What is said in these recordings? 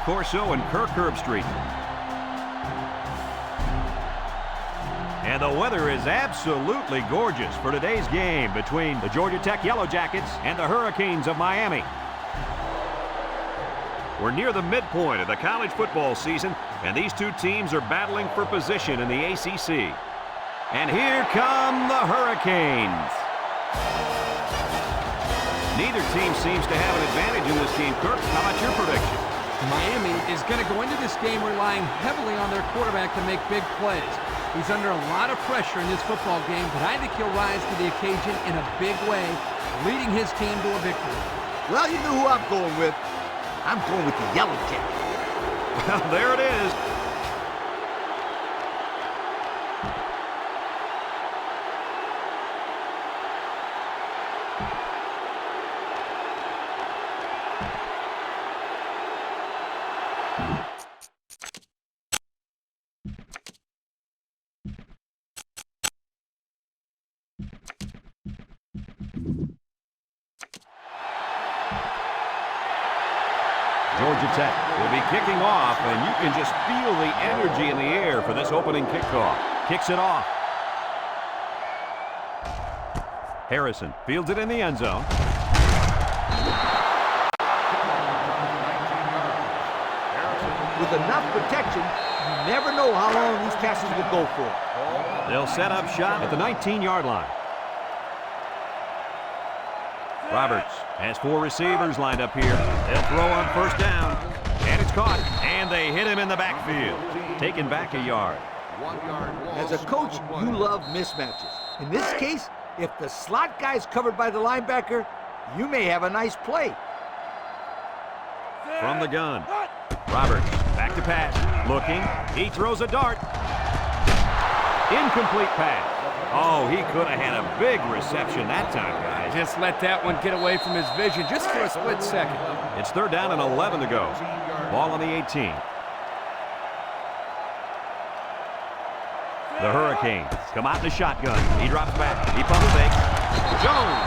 Corso and Kirk Herbstreit. And the weather is absolutely gorgeous for today's game between the Georgia Tech Yellow Jackets and the Hurricanes of Miami. We're near the midpoint of the college football season, and these two teams are battling for position in the ACC. And here come the Hurricanes. Neither team seems to have an advantage in this game. Kirk, how about your prediction? Miami is going to go into this game relying heavily on their quarterback to make big plays. He's under a lot of pressure in this football game, but I think he'll rise to the occasion in a big way, leading his team to a victory. Well, you know who I'm going with. I'm going with the Yellow Jackets. Well, there it is. Georgia Tech will be kicking off, and you can just feel the energy in the air for this opening kickoff. Kicks it off. Harrison fields it in the end zone. With enough protection, you never know how long these passes will go for. They'll set up shop at the 19-yard line. Roberts has 4 receivers lined up here. They'll throw on first down. And it's caught. And they hit him in the backfield. Taken back a yard. As a coach, you love mismatches. In this case, if the slot guy is covered by the linebacker, you may have a nice play. From the gun. Roberts back to pass. Looking. He throws a dart. Incomplete pass. Oh, he could have had a big reception that time, guys. Just let that one get away from his vision just for a split second. It's 3rd down and 11 to go. Ball on the 18. The Hurricanes come out in the shotgun. He drops back. He pump fakes. Jones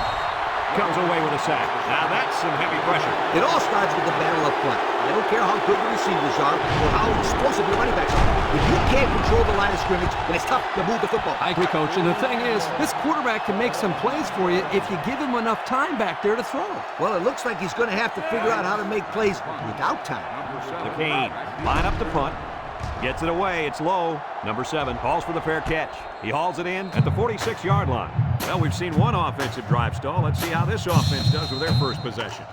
comes away with a sack. Now that's some heavy pressure. It all starts with the battle up front. I don't care how good the receivers are or how explosive the running backs are. If you can't control the line of scrimmage, then it's tough to move the football. I agree, Coach. And the thing is, this quarterback can make some plays for you if you give him enough time back there to throw. Well, it looks like he's going to have to figure out how to make plays without time. The Canes line up the punt. Gets it away. It's low. Number 7 calls for the fair catch. He hauls it in at the 46-yard line. Well, we've seen one offensive drive stall. Let's see how this offense does with their first possession.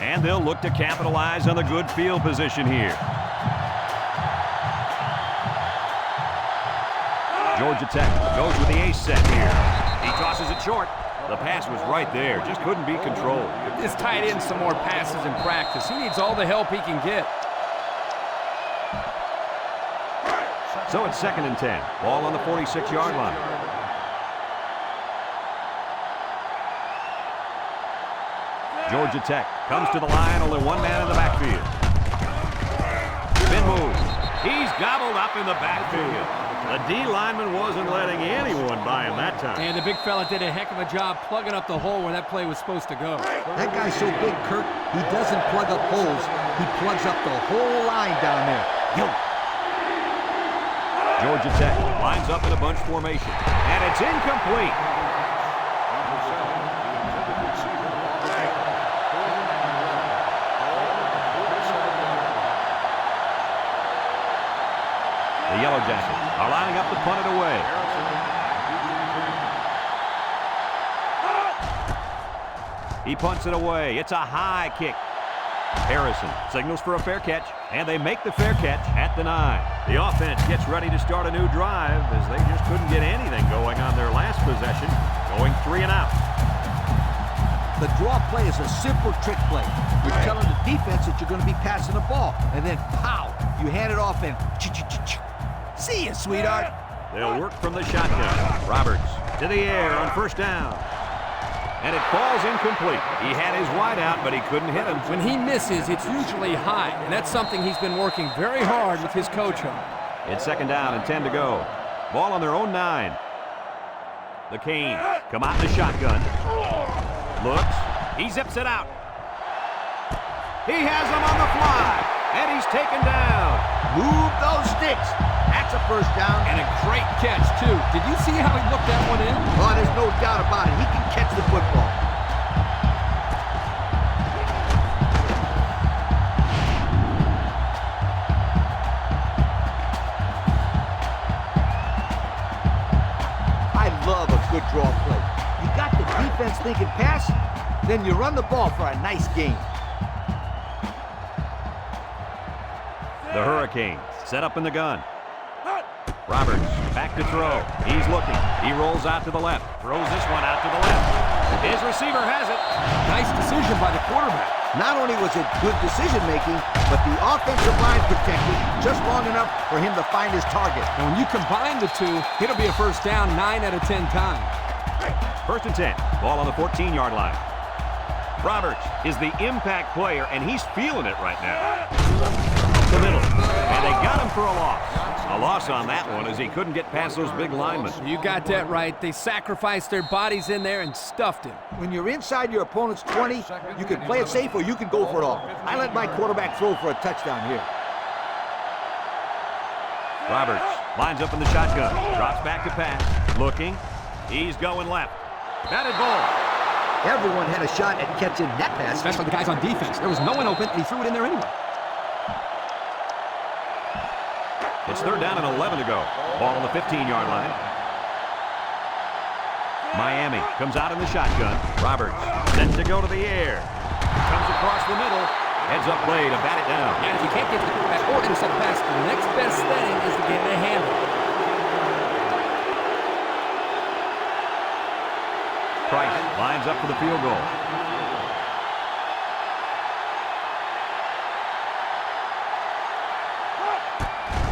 And they'll look to capitalize on the good field position here. Georgia Tech goes with the ace set here. He tosses it short. The pass was right there. Just couldn't be controlled. Just tied in some more passes in practice. He needs all the help he can get. So it's 2nd and 10. Ball on the 46-yard line. Georgia Tech comes to the line, only one man in the backfield. Spin move. He's gobbled up in the backfield. The D lineman wasn't letting anyone by him that time. And the big fella did a heck of a job plugging up the hole where that play was supposed to go. That guy's so big, Kirk, he doesn't plug up holes. He plugs up the whole line down there. Yo. Georgia Tech lines up in a bunch formation. And it's incomplete. The Yellow Jackets are lining up to punt it away. He punts it away. It's a high kick. Harrison signals for a fair catch, and they make the fair catch at the 9. The offense gets ready to start a new drive as they just couldn't get anything going on their last possession, going 3 and out. The draw play is a simple trick play. You're telling the defense that you're going to be passing the ball, and then pow, you hand it off and see ya, sweetheart. They'll work from the shotgun. Roberts to the air on first down. And it falls incomplete. He had his wide out, but he couldn't hit him. When he misses, it's usually high, and that's something he's been working very hard with his coach on. It's 2nd down and 10 to go. Ball on their own 9. The Canes come out in the shotgun. Looks. He zips it out. He has him on the fly, and he's taken down. Move those sticks. That's a first down. And a great catch, too. Did you see how he looked that one in? Oh, there's no doubt about it. He can catch the football. I love a good draw play. You got the defense thinking pass, then you run the ball for a nice gain. The Hurricanes set up in the gun. Roberts back to throw. He's looking. He rolls out to the left. Throws this one out to the left. His receiver has it. Nice decision by the quarterback. Not only was it good decision-making, but the offensive line protected just long enough for him to find his target. And when you combine the two, it'll be a first down 9 out of 10 times. First and 10. Ball on the 14-yard line. Roberts is the impact player, and he's feeling it right now. The middle. And they got him for a loss. A loss on that one as he couldn't get past those big linemen. You got that right. They sacrificed their bodies in there and stuffed him. When you're inside your opponent's 20, you can play it safe or you can go for it all. I let my quarterback throw for a touchdown here. Roberts lines up in the shotgun. Drops back to pass. Looking. He's going left. Batted ball. Everyone had a shot at catching that pass. Especially the guys on defense. There was no one open, and he threw it in there anyway. It's third down and 11 to go. Ball on the 15-yard line. Miami comes out in the shotgun. Roberts set to go to the air. Comes across the middle. Heads up play to bat it down. And if you can't get to the quarterback or intercept the pass, the next best thing is to get a handle. Price lines up for the field goal.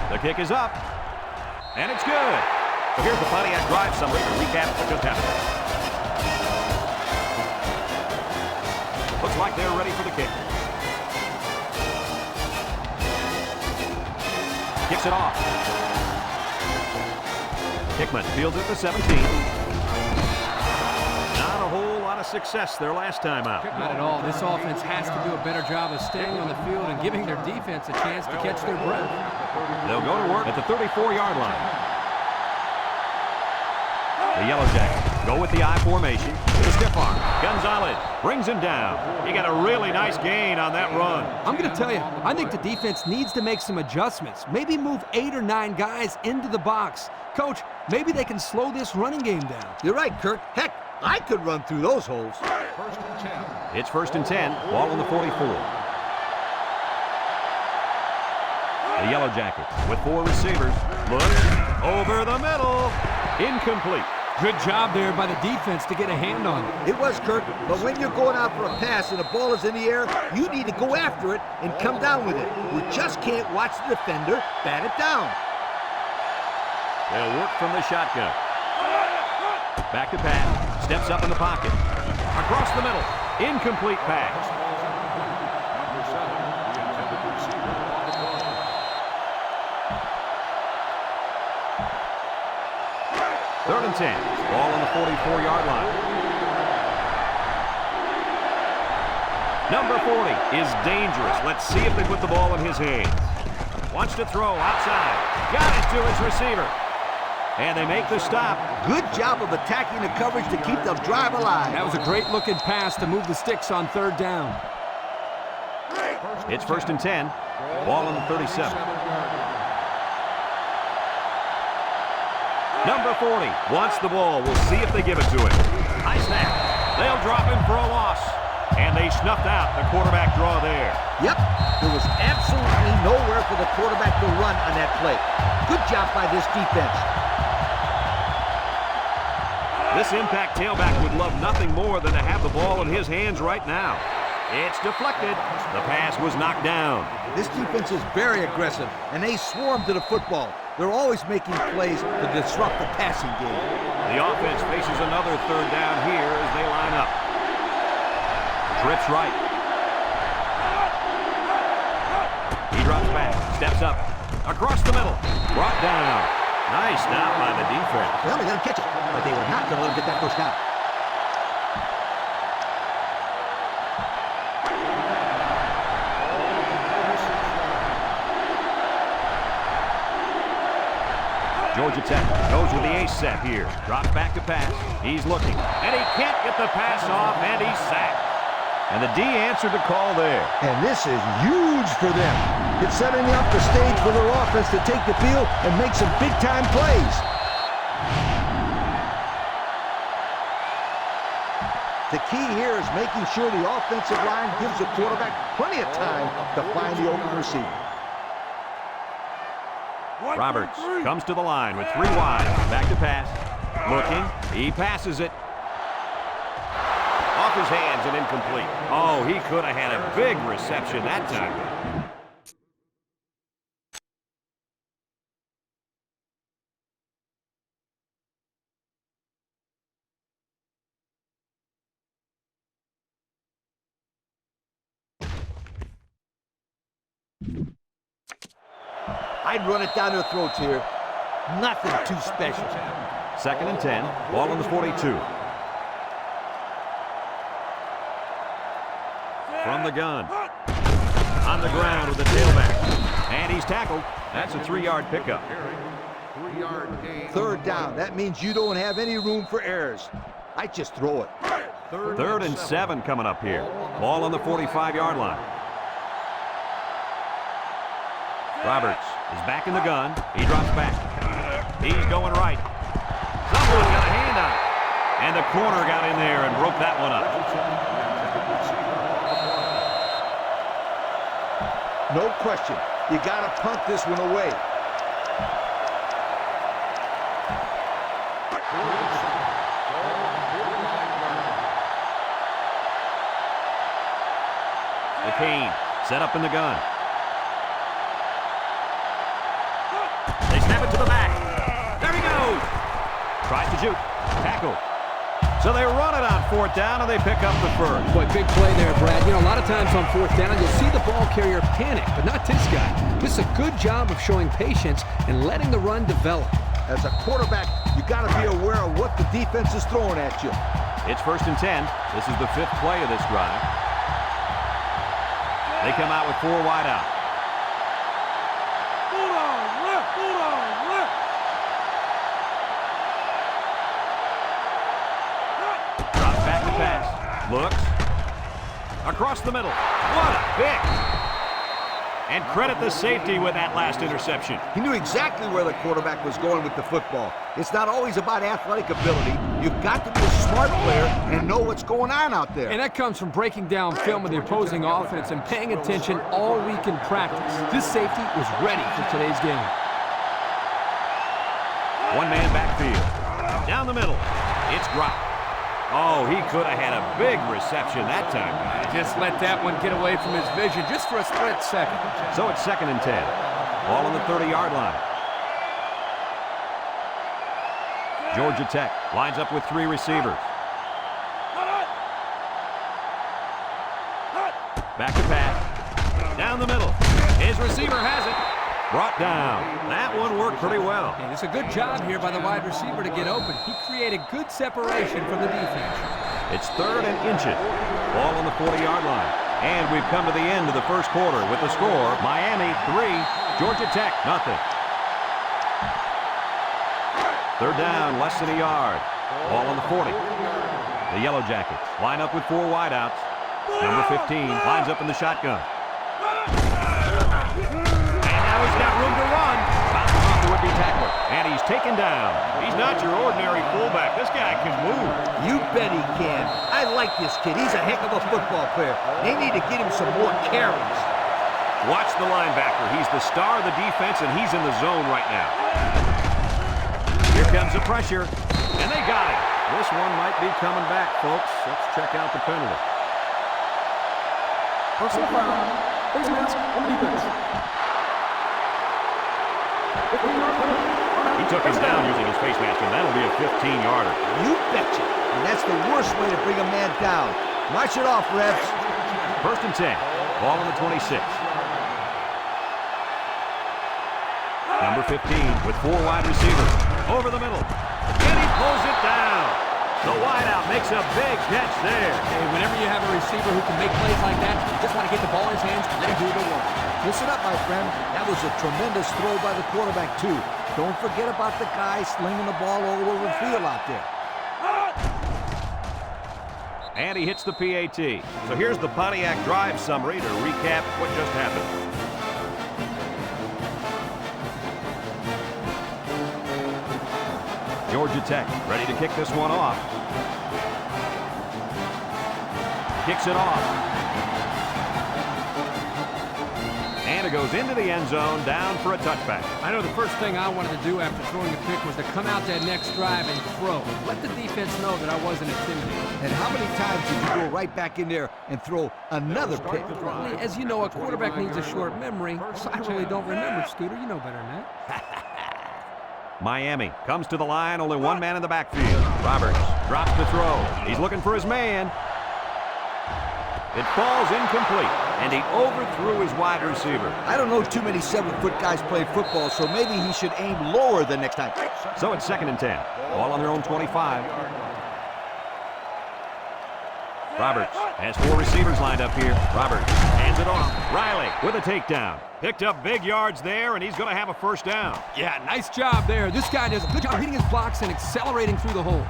The kick is up, and it's good. So here's the Pontiac drive summary to recap what just happened. Looks like they're ready for the kick. Kicks it off. Hickman fields it to 17. Not a whole lot of success their last time out. Not at all. This offense has to do a better job of staying on the field and giving their defense a chance to catch their breath. They'll go to work at the 34-yard line. The Yellow Jackets go with the I formation. The stiff arm. Gonzalez brings him down. He got a really nice gain on that run. I'm going to tell you, I think the defense needs to make some adjustments. Maybe move 8 or 9 guys into the box. Coach, maybe they can slow this running game down. You're right, Kirk. Heck, I could run through those holes. It's first and 10. Ball on the 44. The Yellow Jackets with 4 receivers. Look over the middle. Incomplete. Good job there by the defense to get a hand on it. It was, Kirk, but when you're going out for a pass and the ball is in the air, you need to go after it and come down with it. You just can't watch the defender bat it down. They'll work from the shotgun. Back to pass. Steps up in the pocket. Across the middle. Incomplete pass. Third and 10. Ball on the 44-yard line. Number 40 is dangerous. Let's see if they put the ball in his hands. Wants to throw outside. Got it to his receiver. And they make the stop. Good job of attacking the coverage to keep the drive alive. That was a great-looking pass to move the sticks on third down. It's first and 10. Ball on the 37. Number 40 wants the ball. We'll see if they give it to him. High snap. They'll drop him for a loss. And they snuffed out the quarterback draw there. Yep, there was absolutely nowhere for the quarterback to run on that play. Good job by this defense. This impact tailback would love nothing more than to have the ball in his hands right now. It's deflected. The pass was knocked down. This defense is very aggressive, and they swarm to the football. They're always making plays to disrupt the passing game. The offense faces another third down here as they line up. Trips right. He drops back, steps up, across the middle, brought down. Nice stop by the defense. Well, they got to catch it, but they were not going to let him get that first down. Georgia Tech goes with the ace set here. Drops back to pass. He's looking, and he can't get the pass off, and he's sacked. And the D answered the call there. And this is huge for them. It's setting up the stage for their offense to take the field and make some big-time plays. The key here is making sure the offensive line gives the quarterback plenty of time to find the open receiver. Roberts comes to the line with 3 wide. Back to pass. Looking. He passes it. Off his hands and incomplete. Oh, he could have had a big reception that time. I'd run it down their throats here. Nothing too special. 2nd and 10. Ball on the 42. From the gun. On the ground with the tailback. And he's tackled. That's a 3-yard pickup. 3rd down. That means you don't have any room for errors. I just throw it. 3rd and 7 coming up here. Ball on the 45-yard line. Roberts is back in the gun. He drops back. He's going right. Someone got a hand on it. And the corner got in there and broke that one up. No question. You got to punt this one away. McCain set up in the gun. They snap it to the back. There he goes. Tries to shoot. Tackle. So they run it on 4th down, and they pick up the first. Boy, big play there, Brad. You know, a lot of times on 4th down, you'll see the ball carrier panic, but not this guy. This is a good job of showing patience and letting the run develop. As a quarterback, you got to be aware of what the defense is throwing at you. It's 1st and 10. This is the 5th play of this drive. They come out with 4 wide out. Drops back to pass. Looks. Across the middle. What a pick! And credit the safety with that last interception. He knew exactly where the quarterback was going with the football. It's not always about athletic ability. You've got to be a smart player and know what's going on out there. And that comes from breaking down film of the opposing offense and paying attention all week in practice. This safety was ready for today's game. 1-man backfield. Down the middle. It's dropped. Oh, he could have had a big reception that time. Just let that one get away from his vision just for a split second. So it's 2nd and 10. Ball on the 30-yard line. Georgia Tech lines up with 3 receivers. Back to pass. Down the middle. His receiver has it. Brought down. That one worked pretty well. And it's a good job here by the wide receiver to get open. He created good separation from the defense. It's 3rd and inches. Ball on the 40-yard line. And we've come to the end of the first quarter with the score, Miami 3, Georgia Tech 0. 3rd down, less than a yard. Ball on the 40. The Yellow Jackets line up with 4 wideouts. Number 15 lines up in the shotgun. He's got room to run. Bouncing off the would-be tackler. And he's taken down. He's not your ordinary fullback. This guy can move. You bet he can. I like this kid. He's a heck of a football player. They need to get him some more carries. Watch the linebacker. He's the star of the defense, and he's in the zone right now. Here comes the pressure. And they got it. This one might be coming back, folks. Let's check out the penalty. Personal foul. Face mask on the defense. He took him down using his face mask, and that'll be a 15-yarder. You betcha. And that's the worst way to bring a man down. March it off, refs. 1st and 10. Ball on the 26. Number 15 with 4 wide receivers. Over the middle. And he pulls it down. The wideout makes a big catch there. Hey, whenever you have a receiver who can make plays like that, you just want to get the ball in his hands and let him do the work. Listen up, my friend. That was a tremendous throw by the quarterback, too. Don't forget about the guy slinging the ball all over the field out there. And he hits the PAT. So here's the Pontiac drive summary to recap what just happened. Georgia Tech ready to kick this one off. Kicks it off. And it goes into the end zone, down for a touchback. I know the first thing I wanted to do after throwing a pick was to come out that next drive and throw. Let the defense know that I wasn't intimidated. And how many times did you go right back in there and throw another pick? As you know, a quarterback needs a short memory, so I really don't remember, Scooter. You know better than that. Miami comes to the line, only one man in the backfield. Roberts drops the throw. He's looking for his man. It falls incomplete, and he overthrew his wide receiver. I don't know too many 7-foot guys playing football, so maybe he should aim lower the next time. So it's 2nd and 10. Ball on their own 25. Roberts has 4 receivers lined up here. Roberts hands it off. Riley with a takedown. Picked up big yards there, and he's going to have a first down. Yeah, nice job there. This guy does a good job reading his blocks and accelerating through the hole.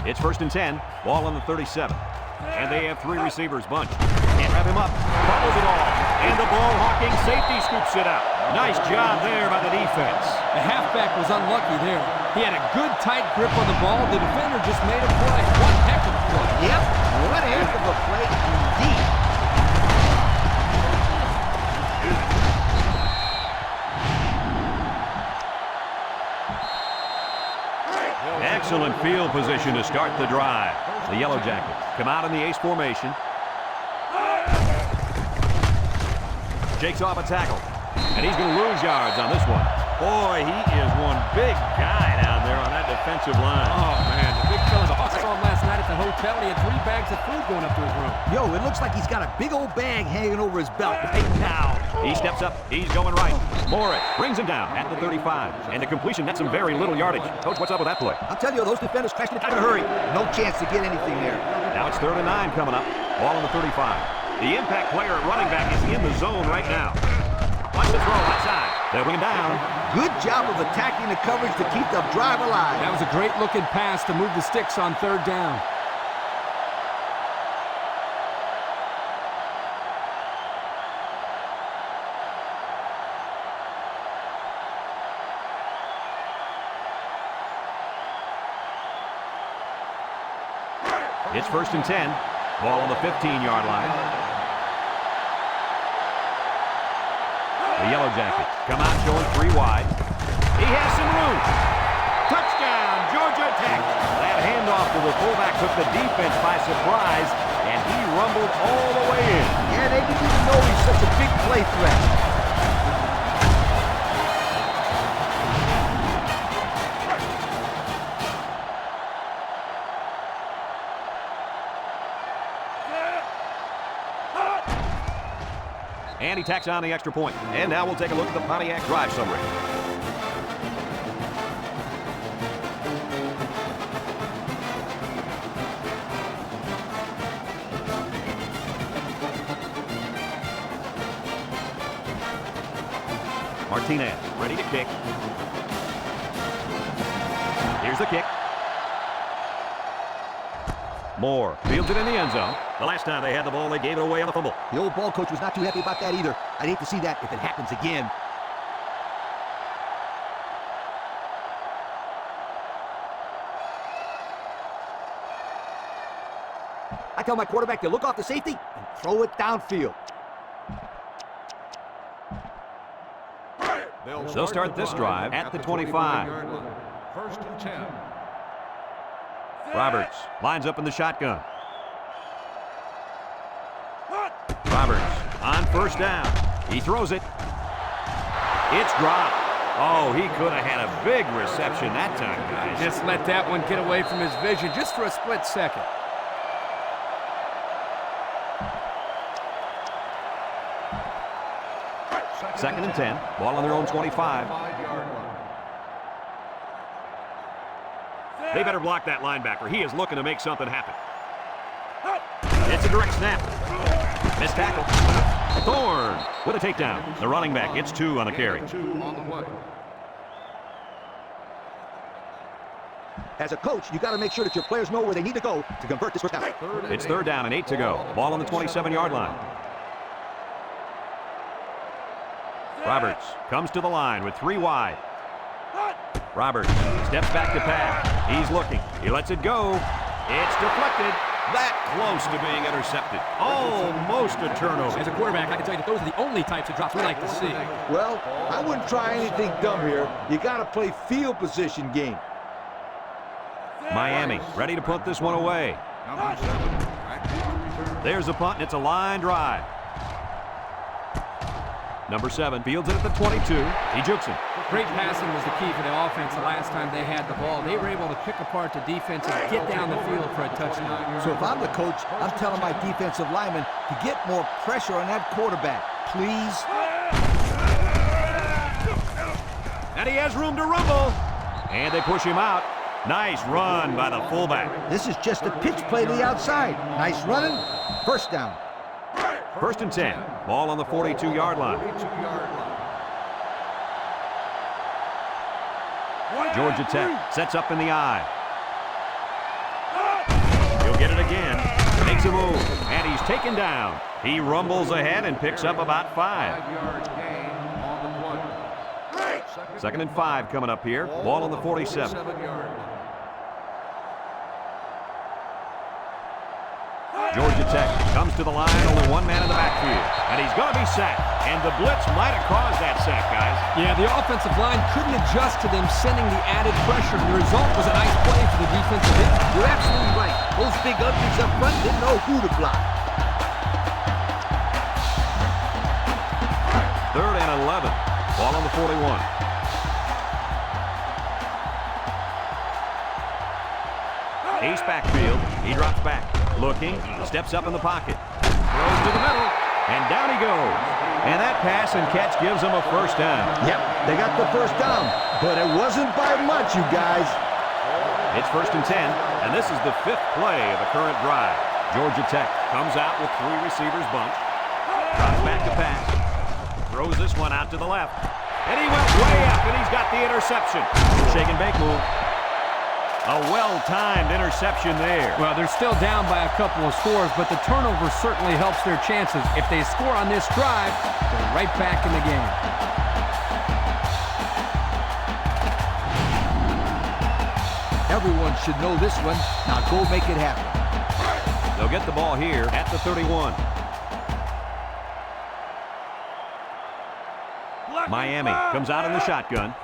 It's 1st and 10. Ball on the 37. And they have 3 receivers bunched. Can't wrap him up. Fumbles it all. And the ball-hawking safety scoops it out. Nice job there by the defense. The halfback was unlucky there. He had a good tight grip on the ball. The defender just made a play. One heck of a play. Yep, what a heck of a play indeed. Excellent field position to start the drive. The Yellow Jackets come out in the ace formation. Shakes off a tackle. And he's going to lose yards on this one. Boy, he is one big guy down there on that defensive line. Oh, man, the big fella. I saw him last night at the hotel. He had 3 bags of food going up to his room. Yo, it looks like he's got a big old bag hanging over his belt right now. He steps up. He's going right. Morris brings him down at the 35. And the completion, that's some very little yardage. Coach, what's up with that play? I'll tell you, those defenders crashed it in a hurry. No chance to get anything there. Now it's 3rd and 9 coming up. Ball on the 35. The impact player at running back is in the zone right now. Watch the throw outside. They'll bring him down. Good job of attacking the coverage to keep the drive alive. That was a great looking pass to move the sticks on 3rd down. It's 1st and 10. Ball on the 15-yard line. The Yellow Jackets come out showing 3 wide. He has some room. Touchdown, Georgia Tech. That handoff to the fullback took the defense by surprise, and he rumbled all the way in. Yeah, they didn't even know he's such a big play threat. And he tacks on the extra point. And now we'll take a look at the Pontiac drive summary. Martinez ready to kick. Here's the kick. Moore fields it in the end zone. The last time they had the ball, they gave it away on the fumble. The old ball coach was not too happy about that either. I'd hate to see that if it happens again. I tell my quarterback to look off the safety and throw it downfield. They'll start this drive at the 25. 1st and 10. Roberts lines up in the shotgun. Roberts on 1st down. He throws it. It's dropped. Oh, he could have had a big reception that time, guys. Just let that one get away from his vision just for a split second. Second and 10. Ball on their own 25. They better block that linebacker. He is looking to make something happen. It's a direct snap. Missed tackle. Thorne with a takedown. The running back gets 2 on the carry. As a coach, you got to make sure that your players know where they need to go to convert this first half. It's 3rd down and 8 to go. Ball on the 27-yard line. Roberts comes to the line with 3 wide. Roberts steps back to pass. He's looking. He lets it go. It's deflected. That close to being intercepted. Almost a turnover. As a quarterback, I can tell you that those are the only types of drops we like to see. Well, I wouldn't try anything dumb here. You got to play field position game. Miami ready to punt this one away. There's a punt, and it's a line drive. Number 7 fields it at the 22. He jukes him. Great passing was the key for the offense the last time they had the ball. They were able to pick apart the defense and get down the field for a touchdown. So if I'm the coach, I'm telling my defensive linemen to get more pressure on that quarterback, please. And he has room to rumble. And they push him out. Nice run by the fullback. This is just a pitch play to the outside. Nice running. First down. 1st and 10. Ball on the 42-yard line. Georgia Tech sets up in the eye. He'll get it again. Makes a move. And he's taken down. He rumbles ahead and picks up about 5. 2nd and 5 coming up here. Ball on the 47. Georgia Tech comes to the line, only 1 man in the backfield. And he's going to be sacked. And the blitz might have caused that sack, guys. Yeah, the offensive line couldn't adjust to them sending the added pressure. The result was a nice play for the defensive end. You're absolutely right. Those big uglies up front didn't know who to block. 3rd and 11. Ball on the 41. Ace backfield. He drops back. Looking. Steps up in the pocket. Throws to the middle. And down he goes. And that pass and catch gives him a first down. Yep, they got the first down. But it wasn't by much, you guys. It's 1st and 10. And this is the 5th play of the current drive. Georgia Tech comes out with 3 receivers bunched. Drops back to pass. Throws this one out to the left. And he went way up, and he's got the interception. Shake and bake move. A well-timed interception there. Well, they're still down by a couple of scores, but the turnover certainly helps their chances. If they score on this drive, they're right back in the game. Everyone should know this one. Now go make it happen. They'll get the ball here at the 31. Miami comes out in the shotgun.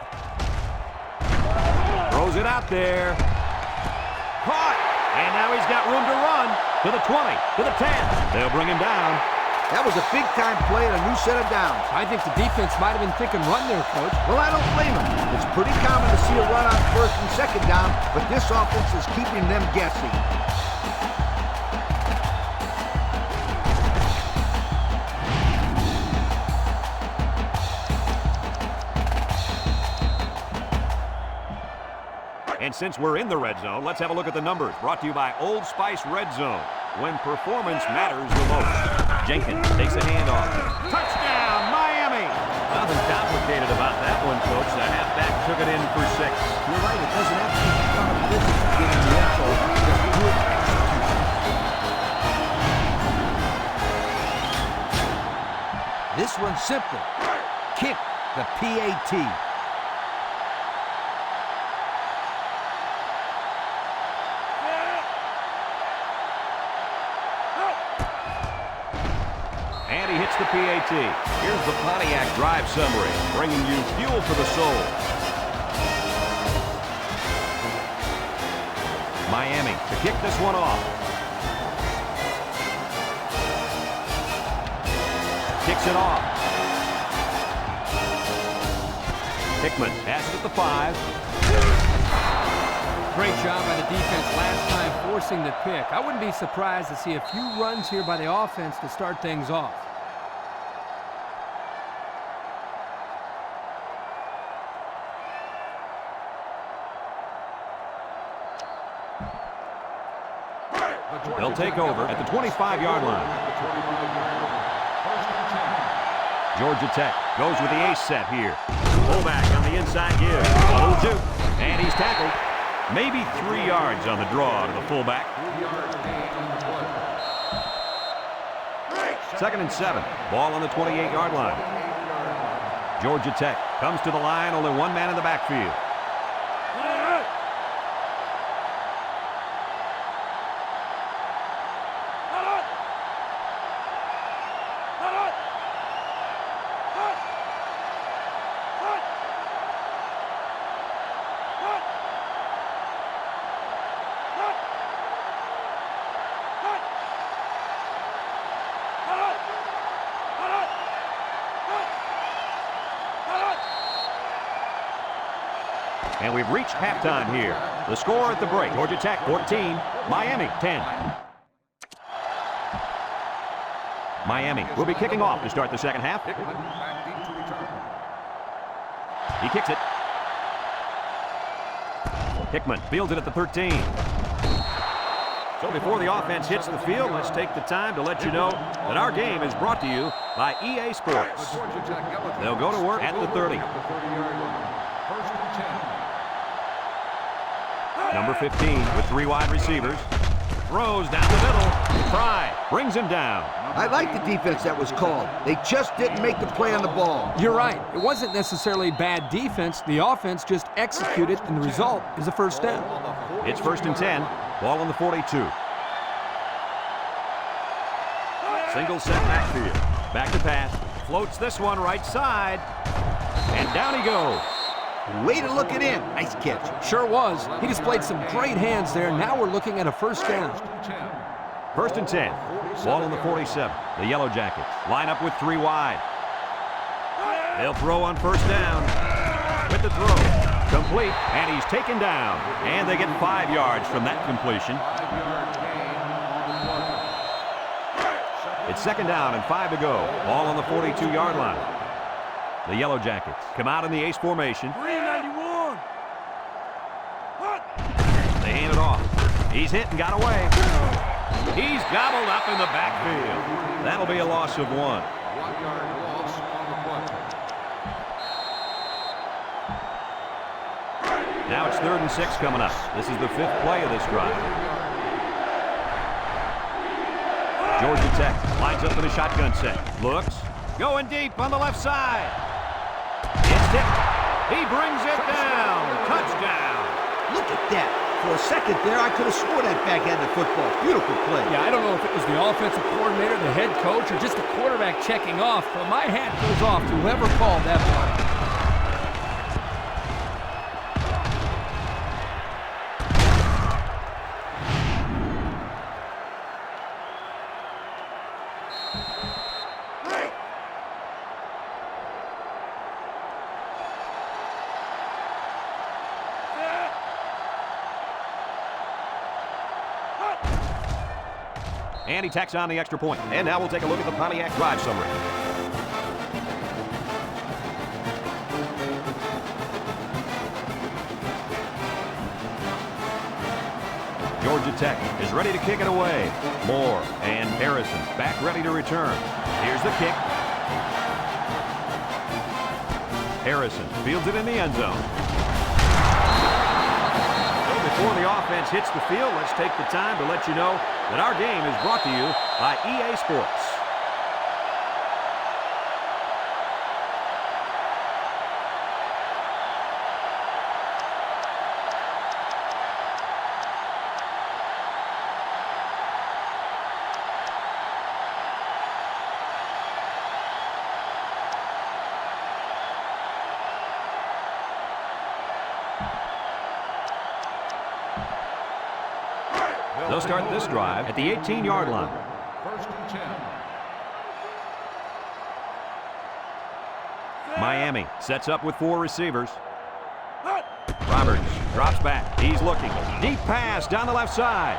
Throws it out there. Caught. And now he's got room to run. To the 20, to the 10. They'll bring him down. That was a big-time play and a new set of downs. I think the defense might have been thinking run there, Coach. Well, I don't blame them. It's pretty common to see a run on 1st and 2nd down, but this offense is keeping them guessing. And since we're in the red zone, let's have a look at the numbers. Brought to you by Old Spice Red Zone, when performance matters the most. Jenkins takes a handoff. Touchdown, Miami! Nothing complicated about that one, Coach. The halfback took it in for 6. You're right. It doesn't have to be a ton of business to get in the end zone. Just good execution. This one's simple. Kick the PAT. And he hits the PAT. Here's the Pontiac drive summary, bringing you fuel for the soul. Miami to kick this one off. Kicks it off. Hickman passes at the 5. Great job by the defense last time forcing the pick. I wouldn't be surprised to see a few runs here by the offense to start things off. They'll take over at the 25-yard line. Georgia Tech goes with the ace set here. Fullback on the inside give. A little juke. And he's tackled. Maybe 3 yards on the draw to the fullback. 2nd and 7. Ball on the 28-yard line. Georgia Tech comes to the line. Only one man in the backfield. And we've reached halftime here. The score at the break, Georgia Tech 14, Miami 10. Miami will be kicking off to start the second half. He kicks it. Hickman fields it at the 13. So before the offense hits the field, let's take the time to let you know that our game is brought to you by EA Sports. They'll go to work at the 30. Number 15 with 3 wide receivers. Throws down the middle. Fry brings him down. I like the defense that was called. They just didn't make the play on the ball. You're right. It wasn't necessarily bad defense. The offense just executed, and the result is a first down. It's 1st and 10. Ball on the 42. Single set backfield. Back to pass. Floats this one right side. And down he goes. Way to look it in. Nice catch. Sure was. He displayed some great hands there. Now we're looking at a first down. 1st and 10. Ball on the 47. The Yellow Jackets line up with 3 wide. They'll throw on first down. With the throw. Complete. And he's taken down. And they get 5 yards from that completion. It's 2nd down and 5 to go. Ball on the 42-yard line. The Yellow Jackets come out in the ace formation. 391. They hand it off. He's hit and got away. He's gobbled up in the backfield. That'll be a loss of 1. 1 yard loss on the play. Now it's 3rd and 6 coming up. This is the 5th play of this drive. Georgia Tech lines up in a shotgun set. Looks. Going deep on the left side. It's tipped. He brings it down. Touchdown. Look at that. For a second there, I could have swore that back had the football. Beautiful play. Yeah, I don't know if it was the offensive coordinator, the head coach, or just the quarterback checking off, but my hat goes off to whoever called that play. And he tacks on the extra point. And now we'll take a look at the Pontiac drive summary. Georgia Tech is ready to kick it away. Moore and Harrison back ready to return. Here's the kick. Harrison fields it in the end zone. Before the offense hits the field, let's take the time to let you know that our game is brought to you by EA Sports. They'll start this drive at the 18-yard line. 1st and 10. Miami sets up with 4 receivers. Roberts drops back. He's looking. Deep pass down the left side.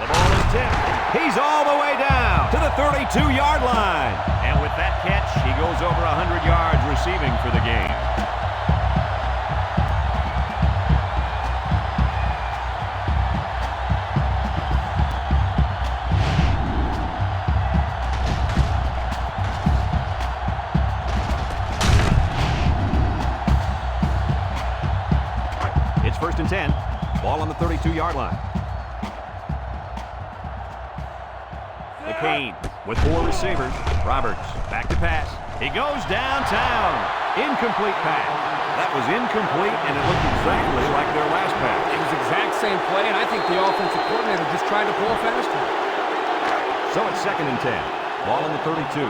The ball is tipped. He's all the way down to the 32-yard line. And with that catch, he goes over 100 yards receiving for the game. It's 1st and 10. Ball on the 32-yard line. McCain with 4 receivers. Roberts back to pass. He goes downtown. Incomplete pass. That was incomplete, and it looked exactly like their last pass. It was the exact same play, and I think the offensive coordinator just tried to pull faster. So it's 2nd and 10. Ball on the 32.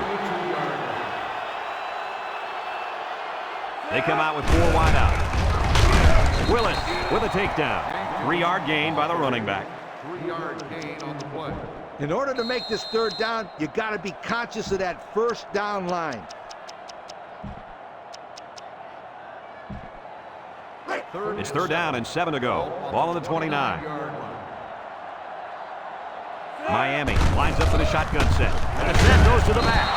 They come out with 4 wide out. Willis with a takedown. 3-yard gain by the running back. 3-yard gain on the play. In order to make this 3rd down, you got to be conscious of that 1st down line. It's 3rd down and 7 to go. Ball on the 29. Miami lines up for the shotgun set. And the set goes to the back.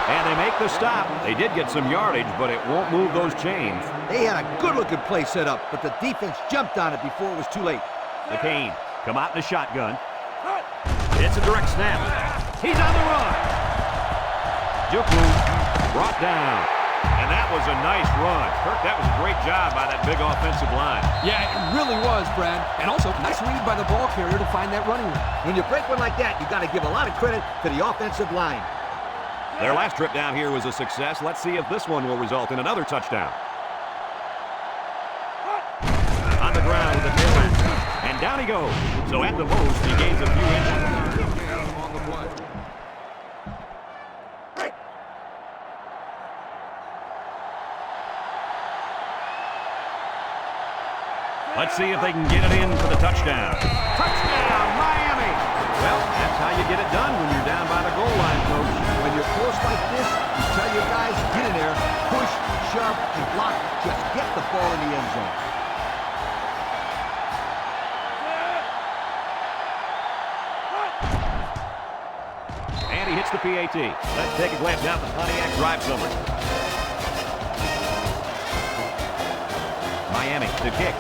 And they make the stop. They did get some yardage, but it won't move those chains. They had a good-looking play set up, but the defense jumped on it before it was too late. McCain come out in the shotgun. It's a direct snap. He's on the run. Juku brought down. And that was a nice run. Kirk, that was a great job by that big offensive line. Yeah, it really was, Brad. And also, nice read by the ball carrier to find that running room. When you break one like that, you got to give a lot of credit to the offensive line. Their last trip down here was a success. Let's see if this one will result in another touchdown. On the ground with the tail end. And down he goes. So at the most, he gains a few inches. On the play. Let's see if they can get it in for the touchdown. Touchdown, Miami! Well, that's how you get it done when you're down by the goal line, coach. When you're close like this, you tell your guys, get in there, push, shove, and block. Just get the ball in the end zone. And he hits the PAT. Let's take a glance down the Pontiac drive summary. Miami to kick.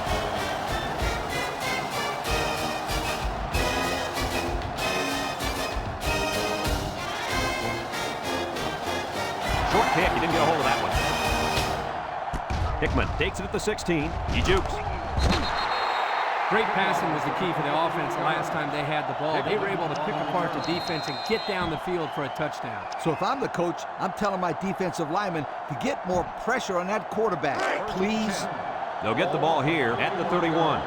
Short kick. He didn't get a hold of that one. Hickman takes it at the 16. He jukes. Great passing was the key for the offense last time they had the ball. They were able to pick apart the defense and get down the field for a touchdown. So if I'm the coach, I'm telling my defensive linemen to get more pressure on that quarterback, please. They'll get the ball here at the 31.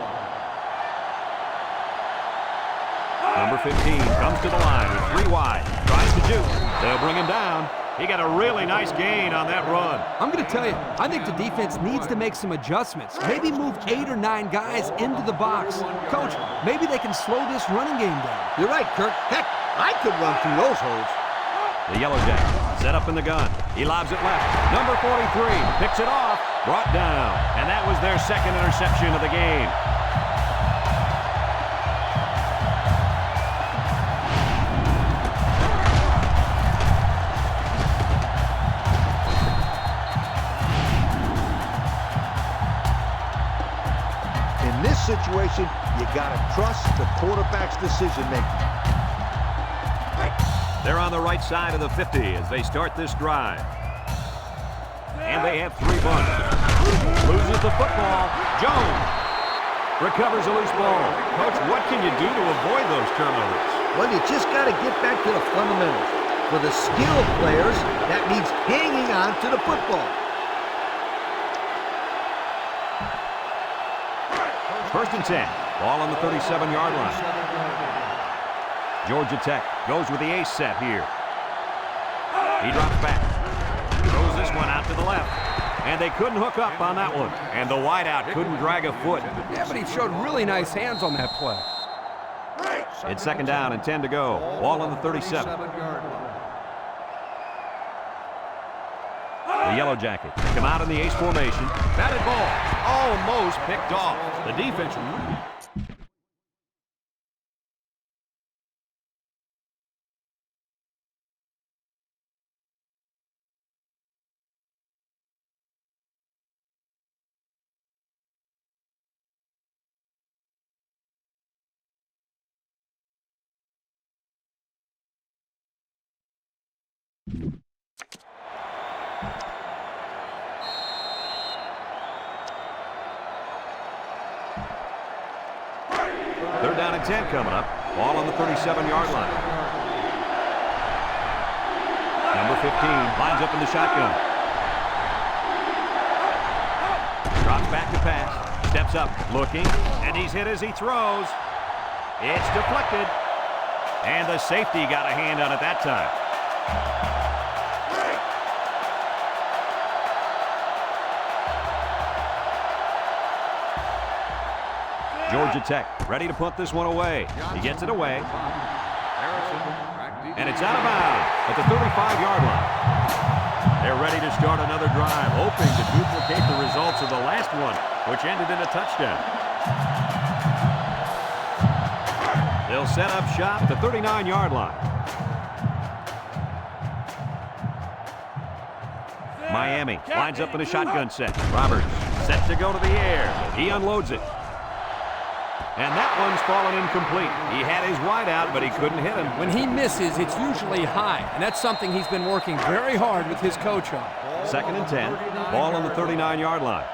Number 15 comes to the line with 3 wide. Tries to juke. They'll bring him down. He got a really nice gain on that run. I'm going to tell you, I think the defense needs to make some adjustments. Maybe move 8 or 9 guys into the box. Coach, maybe they can slow this running game down. You're right, Kirk. Heck, I could run through those holes. The Yellow Jacket set up in the gun. He lobs it left. Number 43 picks it off. Brought down. And that was their 2nd interception of the game. In this situation, you got to trust the quarterback's decision-making. They're on the right side of the 50 as they start this drive. And they have 3 bunts. Loses the football. Jones recovers a loose ball. Coach, what can you do to avoid those turnovers? Well, you just got to get back to the fundamentals. For the skilled players, that means hanging on to the football. 1st and 10. Ball on the 37-yard line. Georgia Tech goes with the ace set here. He drops back. Throws this one out to the left. And they couldn't hook up on that one. And the wideout couldn't drag a foot. Yeah, but he showed really nice hands on that play. It's 2nd down and 10 to go. Ball on the 37. The Yellow Jackets come out in the ace formation. Batted ball. Almost picked off. The defense. 10 coming up. Ball on the 37-yard line. Number 15 lines up in the shotgun. Drops back to pass. Steps up, looking, and he's hit as he throws. It's deflected. And the safety got a hand on it that time. Georgia Tech ready to punt this one away. He gets it away. And it's out of bounds at the 35-yard line. They're ready to start another drive, hoping to duplicate the results of the last one, which ended in a touchdown. They'll set up shop at the 39-yard line. Miami lines up in a shotgun set. Roberts set to go to the air. He unloads it. And that one's fallen incomplete. He had his wide out, but he couldn't hit him. When he misses, it's usually high, and that's something he's been working very hard with his coach on. 2nd and 10. Ball on the 39-yard line.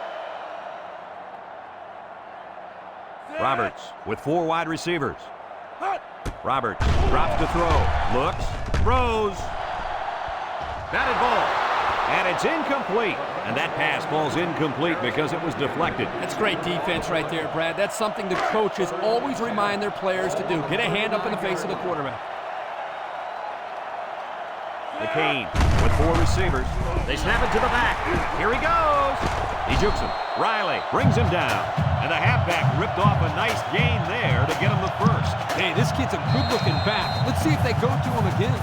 Roberts with 4 wide receivers. Roberts drops to throw. Looks. Throws. Batted ball. And it's incomplete. And that pass falls incomplete because it was deflected. That's great defense right there, Brad. That's something the coaches always remind their players to do. Get a hand up in the face of the quarterback. McCain with 4 receivers. They snap it to the back. Here he goes. He jukes him. Riley brings him down. And the halfback ripped off a nice gain there to get him the first. Hey, this kid's a good-looking back. Let's see if they go to him again.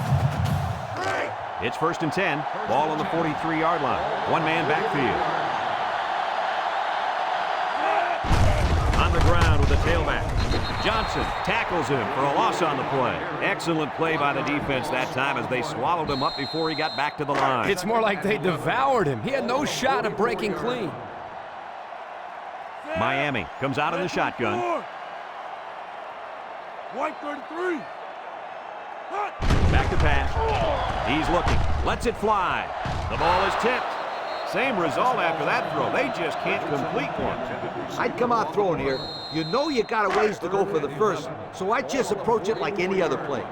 It's 1st and 10. Ball on the 43-yard line. One-man backfield. On the ground with the tailback. Johnson tackles him for a loss on the play. Excellent play by the defense that time as they swallowed him up before he got back to the line. It's more like they devoured him. He had no shot at breaking clean. Miami comes out in the shotgun. White 33. Back to pass. He's looking. Lets it fly. The ball is tipped. Same result after that throw. They just can't complete one. I'd come out throwing here. You know you got a ways to go for the first, so I just approach it like any other play.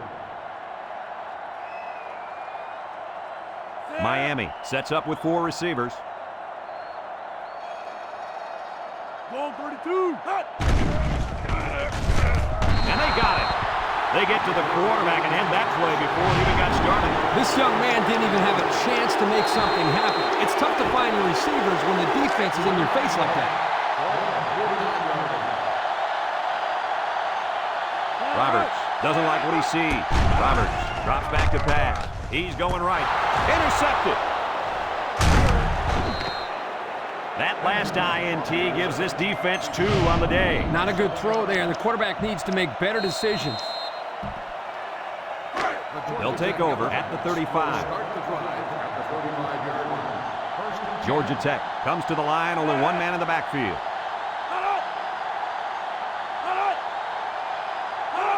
Miami sets up with 4 receivers. Ball 32. And they got it. They get to the quarterback and end that play before it even got started. This young man didn't even have a chance to make something happen. It's tough to find your receivers when the defense is in your face like that. Roberts doesn't like what he sees. Roberts drops back to pass. He's going right. Intercepted. That last INT gives this defense 2 on the day. Not a good throw there, and the quarterback needs to make better decisions. They'll take over at the 35. Georgia Tech comes to the line, only one man in the backfield.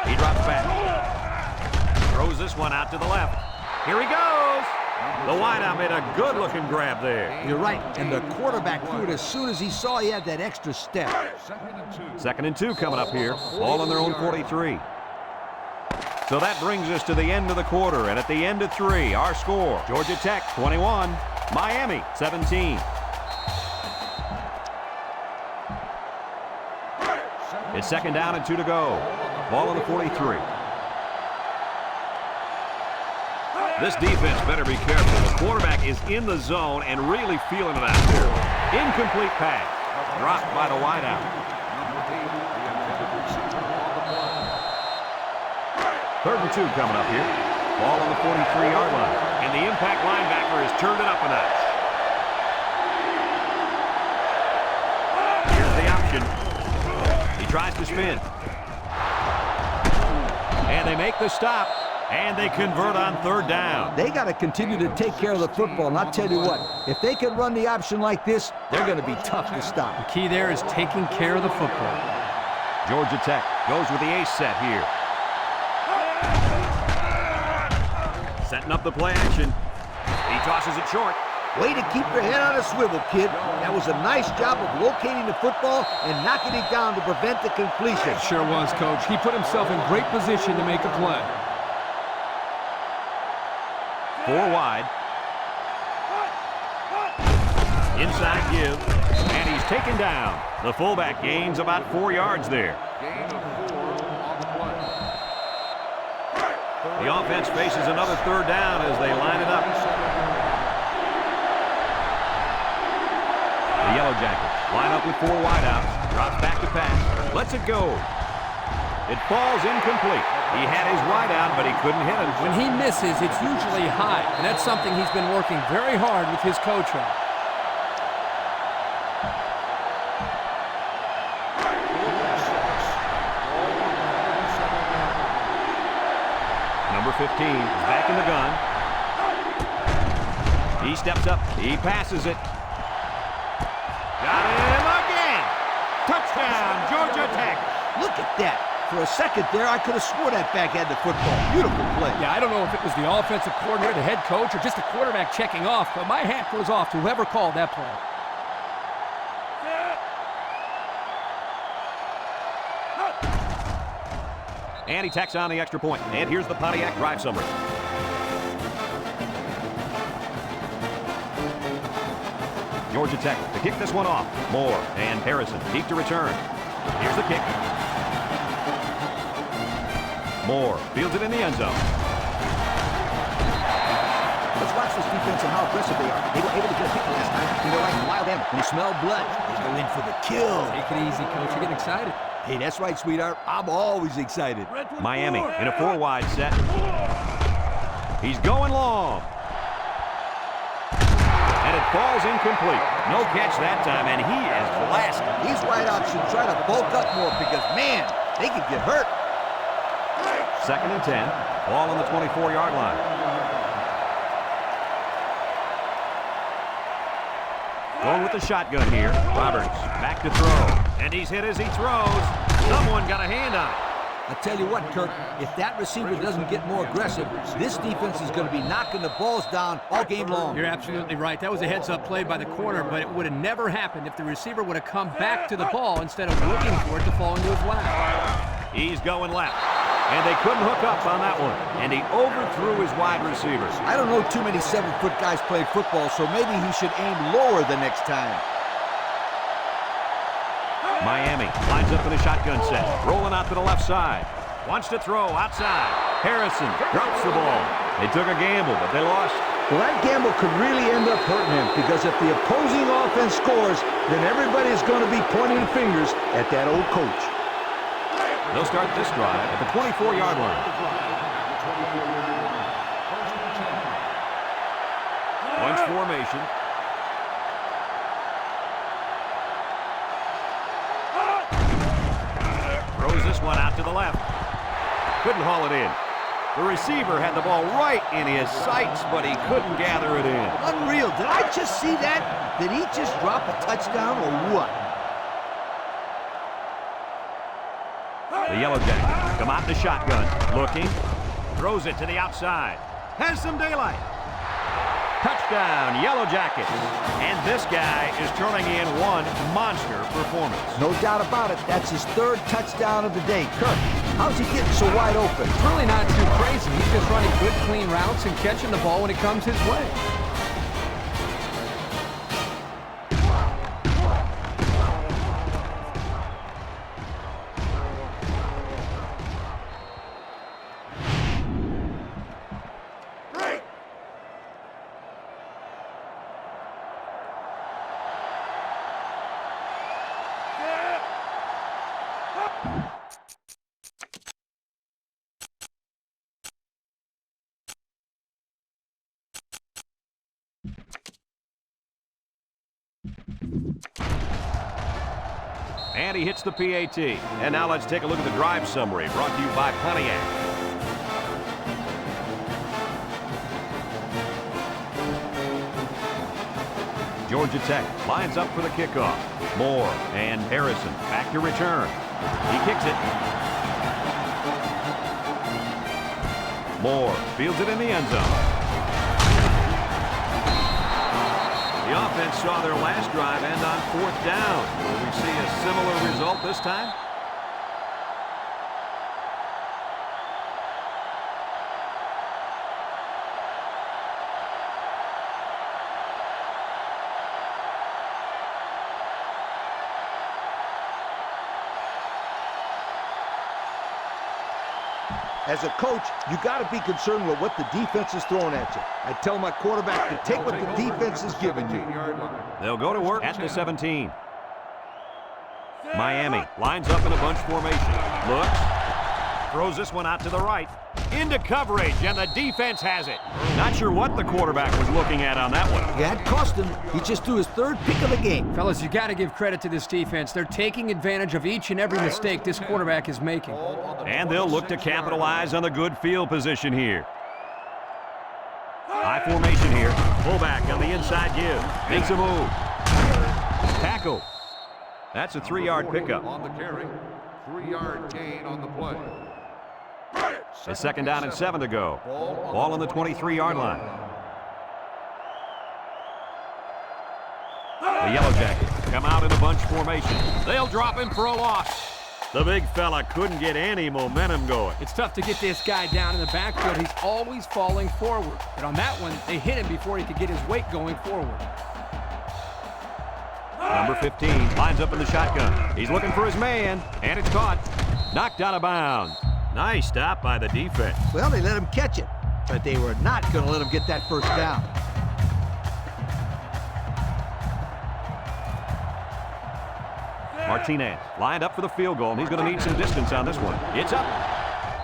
He drops back. Throws this one out to the left. Here he goes. The wideout made a good-looking grab there. You're right, and the quarterback threw it as soon as he saw he had that extra step. 2nd and 2 coming up here. Ball on their own 43. So that brings us to the end of the quarter, and at the end of 3, our score, Georgia Tech 21, Miami 17. It's 2nd down and 2 to go. Ball on the 43. This defense better be careful. The quarterback is in the zone and really feeling it out there. Incomplete pass. Dropped by the wideout. 3rd and 2 coming up here. Ball on the 43-yard line. And the impact linebacker has turned it up a notch. Here's the option. He tries to spin. And they make the stop. And they convert on 3rd down. They got to continue to take care of the football, and I'll tell you what, if they can run the option like this, they're going to be tough to stop. The key there is taking care of the football. Georgia Tech goes with the ace set here. Setting up the play action. He tosses it short. Way to keep your head on a swivel, kid. That was a nice job of locating the football and knocking it down to prevent the completion. Sure was, Coach. He put himself in great position to make a play. 4 wide. Inside give, and he's taken down. The fullback gains about 4 yards there. Gain of 4 on the play. The offense faces another 3rd down as they line it up. The Yellow Jackets line up with 4 wideouts. Drops back to pass. Lets it go. It falls incomplete. He had his wideout, but he couldn't hit him. When he misses, it's usually high, and that's something he's been working very hard with his coach on. Number 15 is back in the gun. He steps up. He passes it. Got him again. Touchdown, Georgia Tech. Look at that. For a second there, I could have swore that back had the football. Beautiful play. Yeah, I don't know if it was the offensive coordinator, the head coach, or just the quarterback checking off, but my hat goes off to whoever called that play. And he tacks on the extra point. And here's the Pontiac drive summary. Georgia Tech to kick this one off. Moore and Harrison deep to return. Here's the kick. Moore fields it in the end zone. Let's watch this defense and how aggressive they are. They were able to get a pick last time, and they're like wild animals. When they smell blood, they go in for the kill. Take it easy, Coach. You're getting excited. Hey, that's right, sweetheart. I'm always excited. Miami in a 4 wide set. He's going long. And it falls incomplete. No catch that time, and he is blasted. These wideouts should try to bulk up more because, man, they could get hurt. 2nd and 10. Ball on the 24-yard line. Going with the shotgun here. Roberts back to throw. And he's hit as he throws. Someone got a hand on it. I tell you what, Kirk, if that receiver doesn't get more aggressive, this defense is going to be knocking the balls down all game long. You're absolutely right. That was a heads-up play by the corner, but it would have never happened if the receiver would have come back to the ball instead of looking for it to fall into his lap. He's going left. And they couldn't hook up on that one. And he overthrew his wide receivers. I don't know too many 7-foot guys play football, so maybe he should aim lower the next time. Miami lines up in a shotgun set. Rolling out to the left side. Wants to throw outside. Harrison drops the ball. They took a gamble, but they lost. Well, that gamble could really end up hurting him because if the opposing offense scores, then everybody's going to be pointing fingers at that old coach. They'll start this drive at the 24-yard line. Bunch formation. Throws this one out to the left. Couldn't haul it in. The receiver had the ball right in his sights, but he couldn't gather it in. Unreal. Did I just see that? Did he just drop a touchdown or what? The Yellow Jackets come out in the shotgun. Looking. Throws it to the outside. Has some daylight. Touchdown, Yellow Jackets. And this guy is turning in one monster performance. No doubt about it. That's his 3rd touchdown of the day. Kirk, how's he getting so wide open? It's really not too crazy. He's just running good, clean routes and catching the ball when it comes his way. And he hits the PAT. And now let's take a look at the drive summary brought to you by Pontiac. Georgia Tech lines up for the kickoff. Moore and Harrison back to return. He kicks it. Moore fields it in the end zone. saw their last drive end on 4th down. Will we see a similar result this time? As a coach, you got to be concerned with what the defense is throwing at you. I tell my quarterback to take what the defense is giving you. They'll go to work at the 17. Miami lines up in a bunch formation. Looks. Throws this one out to the right. Into coverage, and the defense has it. Not sure what the quarterback was looking at on that one. Yeah, it cost him. He just threw his 3rd pick of the game. Fellas, you got to give credit to this defense. They're taking advantage of each and every mistake this quarterback is making. And they'll look to capitalize on the good field position here. High formation here. Fullback on the inside give. Makes a move. Tackle. That's a 3-yard pickup. On the carry. 3-yard gain on the play. It's 2nd down and 7 to go. Ball on the 23-yard line. The Yellow Jackets come out in a bunch formation. They'll drop him for a loss. The big fella couldn't get any momentum going. It's tough to get this guy down in the backfield. He's always falling forward. But on that one, they hit him before he could get his weight going forward. Number 15 lines up in the shotgun. He's looking for his man, and it's caught. Knocked out of bounds. Nice stop by the defense. Well, they let him catch it, but they were not going to let him get that 1st down. Martinez lined up for the field goal, and he's going to need some distance on this one. It's up,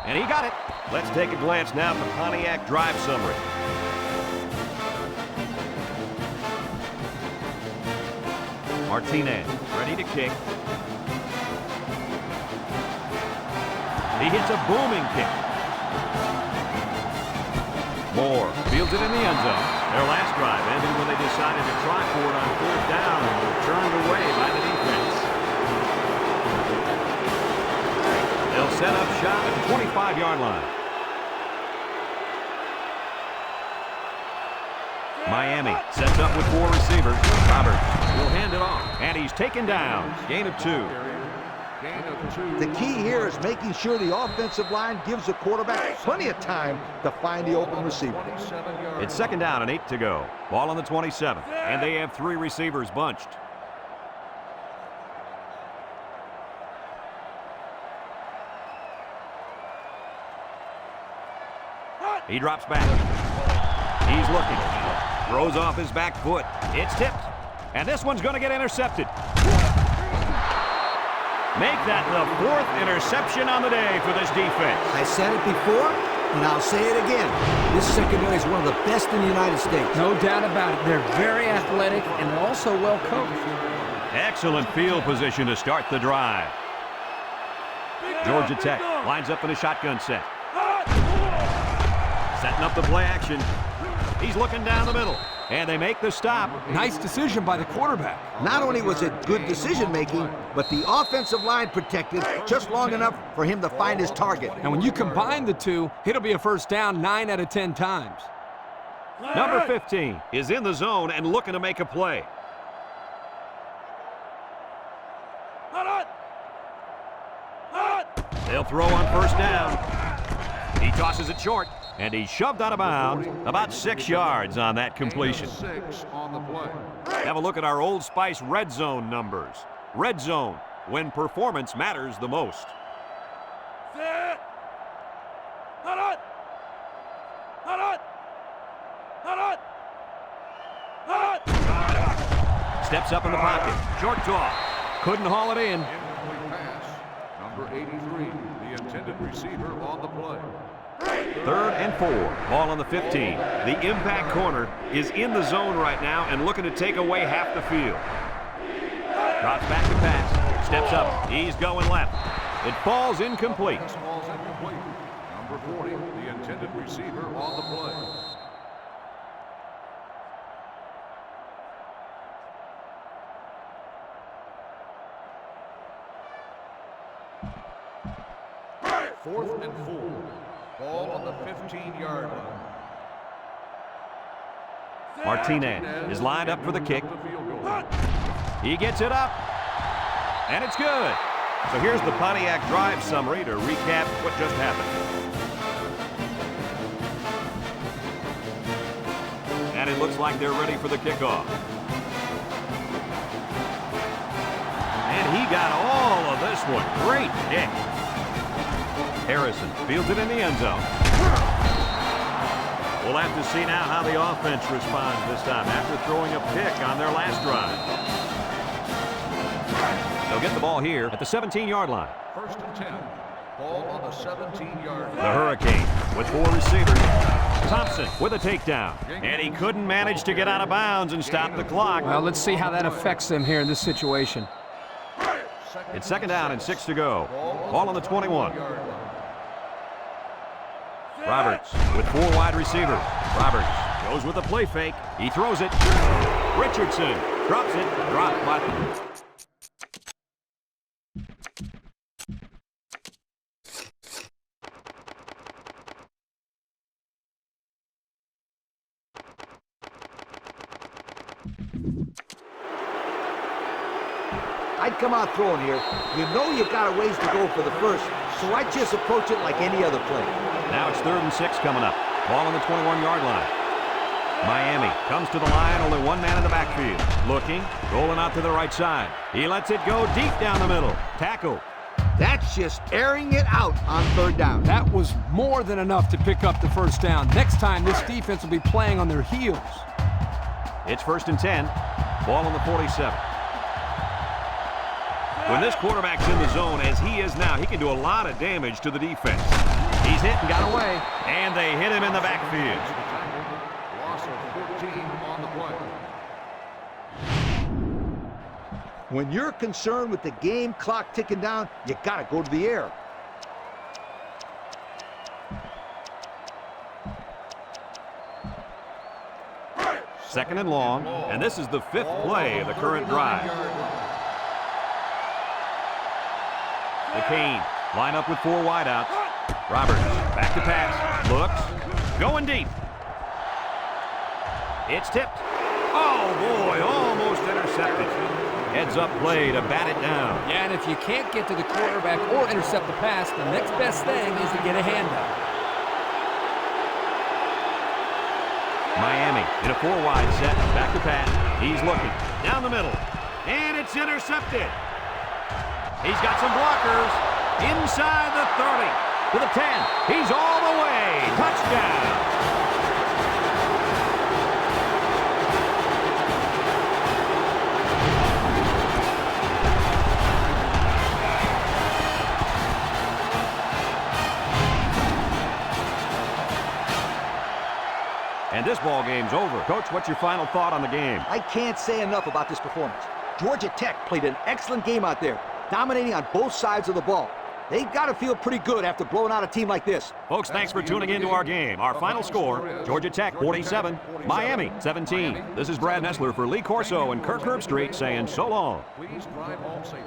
and he got it. Let's take a glance now at the Pontiac drive summary. Martinez ready to kick. He hits a booming kick. Moore fields it in the end zone. Their last drive ended when they decided to try for it on 4th down and were turned away by the defense. They'll set up shop at the 25-yard line. Miami sets up with 4 receivers. Roberts will hand it off, and he's taken down. Gain of 2. The key here is making sure the offensive line gives the quarterback plenty of time to find the open receiver. It's 2nd down and 8 to go. Ball on the 27, and they have 3 receivers bunched. He drops back. He's looking. Throws off his back foot. It's tipped. And this one's going to get intercepted. Make that the 4th interception on the day for this defense. I said it before, and I'll say it again. This secondary is one of the best in the United States. No doubt about it. They're very athletic, and they're also well coached. Excellent field position to start the drive. Georgia Tech lines up in a shotgun set. Setting up the play action. He's looking down the middle. And they make the stop. Nice decision by the quarterback. Not only was it good decision-making, but the offensive line protected just long enough for him to find his target. And when you combine the two, it'll be a 1st down 9 out of 10 times. Number 15 is in the zone and looking to make a play. They'll throw on 1st down. He tosses it short, and he's shoved out of bounds about 6 yards on that completion. 6 on the play. Have a look at our Old Spice red zone numbers. Red zone, when performance matters the most. Steps up in the pocket. Short toss. Couldn't haul it in. Incomplete pass. Number 83, the intended receiver on the play. 3rd and 4. Ball on the 15. The impact corner is in the zone right now and looking to take away half the field. Drops back to pass. Steps up. He's going left. It falls incomplete. Pass falls incomplete. Number 40, the intended receiver on the play. Fourth and 4. Ball on the 15-yard line. Martinez is lined up for the kick. He gets it up, and it's good. So here's the Pontiac drive summary to recap what just happened. And it looks like they're ready for the kickoff. And he got all of this one. Great kick. Harrison fields it in the end zone. We'll have to see now how the offense responds this time after throwing a pick on their last drive. They'll get the ball here at the 17-yard line. 1st and 10. Ball on the 17-yard line. The Hurricane with 4 receivers. Thompson with a takedown. And he couldn't manage to get out of bounds and stop the clock. Well, let's see how that affects them here in this situation. It's 2nd down and 6 to go. Ball on the 21. Roberts with 4 wide receivers. Roberts goes with a play fake. He throws it. Richardson drops it. Dropped by... I'd come out throwing here. You know you got a ways to go for the first, so I just approach it like any other play. Now it's 3rd and 6 coming up. Ball on the 21-yard line. Miami comes to the line, only one man in the backfield. Looking, rolling out to the right side. He lets it go deep down the middle. Tackle. That's just airing it out on 3rd down. That was more than enough to pick up the 1st down. Next time, this defense will be playing on their heels. It's 1st and 10. Ball on the 47. When this quarterback's in the zone, as he is now, he can do a lot of damage to the defense. He's hit and got away, and they hit him in the backfield. Loss of 14 on the play. When you're concerned with the game clock ticking down, you got to go to the air. Second and long, and this is the 5th play of the current drive. The Cane line up with 4 wideouts. Roberts back to pass. Looks. Going deep. It's tipped. Oh, boy, almost intercepted. Heads up play to bat it down. Yeah, and if you can't get to the quarterback or intercept the pass, the next best thing is to get a handout. Miami in a 4-wide set. Back to pass. He's looking. Down the middle. And it's intercepted. He's got some blockers. Inside the 30. To the 10. He's all the way. Touchdown. And this ball game's over. Coach, what's your final thought on the game? I can't say enough about this performance. Georgia Tech played an excellent game out there, dominating on both sides of the ball. They've got to feel pretty good after blowing out a team like this. Folks, thanks for tuning into our game. Our final score, Georgia Tech 47, Miami 17. This is Brad Nessler for Lee Corso and Kirk Herbstreit saying so long. Please drive home safely.